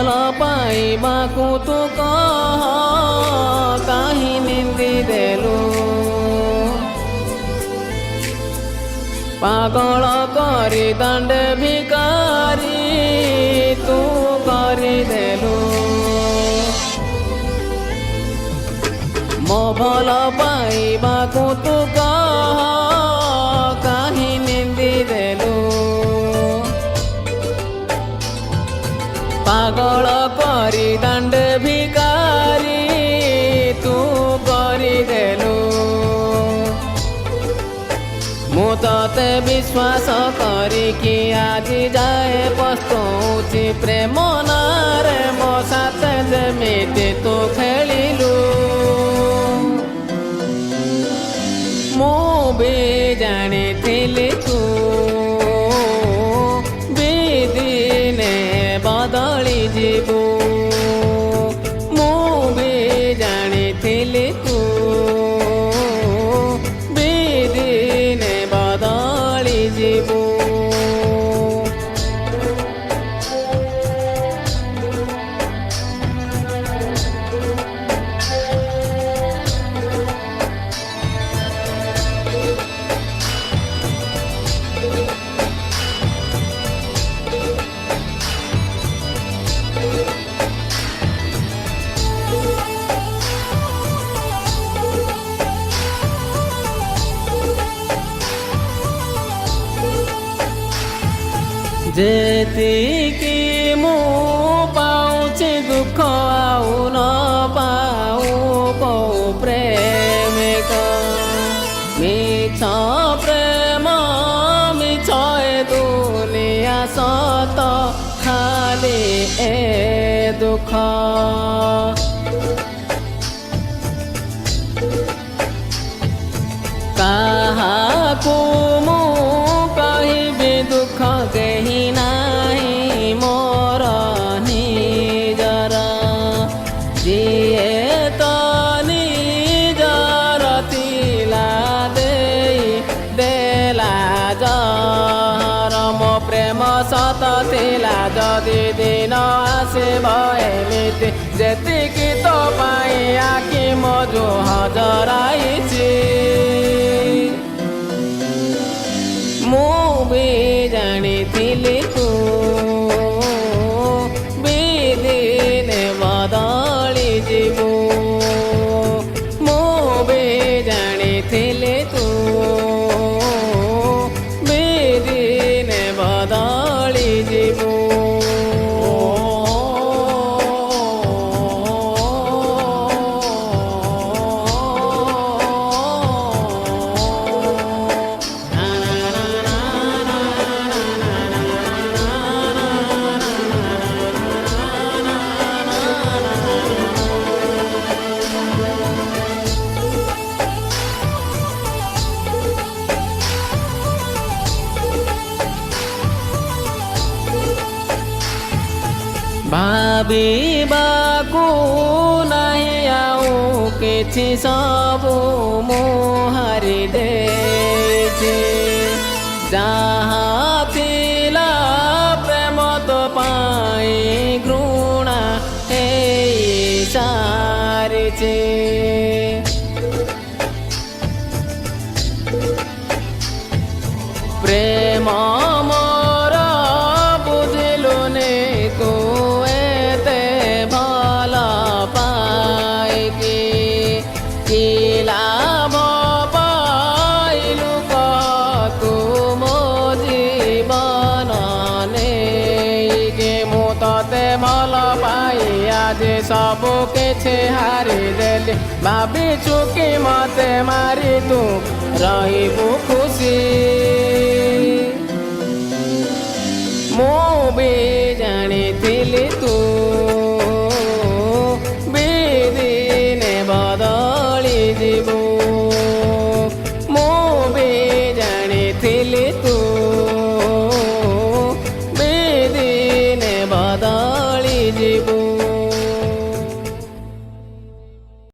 ଭଲ ପାଇବାକୁ ତୁ କହ କାହିଁ ନିନ୍ଦି ଦେଲୁ। ପାଗଳ କରି ଦଣ୍ଡେ ଭିକାରୀ ତୁ କରିଦେଲୁ। ମୋ ଭଲ ପାଇବାକୁ ତୁ କହ କାହିଁ ନିନ୍ଦି ଦେଲୁ। ପାଗଳ କରି ଦଣ୍ଡେ ଭିକାରୀ ତୁ କରିଦେଲୁ। ମୁଁ ତତେ ବିଶ୍ୱାସ କରିକି ଆଜି ଯାଏ ପସ୍ତଉଛି। ପ୍ରେମ ନାଁରେ ମୋ ସାଥେ ଯେମିତି ତୁ ଖେଳିଲୁ। ମୁଁ ବି ଜାଣିଥିଲି ତୁ ବି ଦିନେ ବଦଳି ଯିବୁ। ମୁଁ ବି ଜାଣିଥିଲି ତୁ ବି ଦିନେ ବଦଳି ଯିବୁ। ଯେତିକି ମୁଁ ପାଉଛି ଦୁଃଖ ଆଉ ନ ପାଉ କୋଉ ପ୍ରେମିକ। ମିଛ ପ୍ରେମ ମିଛ ଏ ଦୁନିଆ ସତ ଖାଲି ଏ ଦୁଃଖ। କାହାକୁ ମୁଁ କହିବି ଦୁଃଖ କେହି ନାହିଁ ମୋର ନିଜର। ଯିଏ ତ ନିଜର ଥିଲା ଦେଇ ଦେଲା ଜହର। ମୋ ପ୍ରେମ ସତ ଥିଲା ଯଦି ଦିନ ଆସିବ ଏମିତି। ଯେତିକି ତୋ ପାଇଁ ଆଖି ମୋ ଲୁହ ଜରାଇଛି। ମୁଁ ବି ଜାଣିଥିଲି ତୁ ବି ଦିନେ ବଦଳି ଯିବୁ। ମୁଁ ବି ଜାଣିଥିଲି ତୁ ବି ଦିନେ ବଦଳି ଯିବୁ। ଭାବିବାକୁ ନାହିଁ ଆଉ କିଛି ସବୁ ମୁଁ ହାରି ଦେଇଛି। ଯାହା ଥିଲା ପ୍ରେମ ତୋ ପାଇଁ ଘୃଣା ହେଇ ସାରିଛି। ପ୍ରେମ ମୋର ବୁଝିଲୁନି ତୁ ଏତେ ଭଲ ପାଇକି। କି ଲାଭ ପାଇଲୁ କହ ତୁ ମୋ ଜୀବନ ନେଇକି। ମୁଁ ତତେ ଭଲ ପାଇ ଆଜି ସବୁ କିଛି ହାରିଦେଲି। ଭାବିଛୁ କି ମତେ ମାରି ତୁ ରହିବୁ ଖୁସି। ମୁଁ ବି ଜାଣିଥିଲି ତୁ ବି ଦିନେ ବଦଳି ଯିବୁ।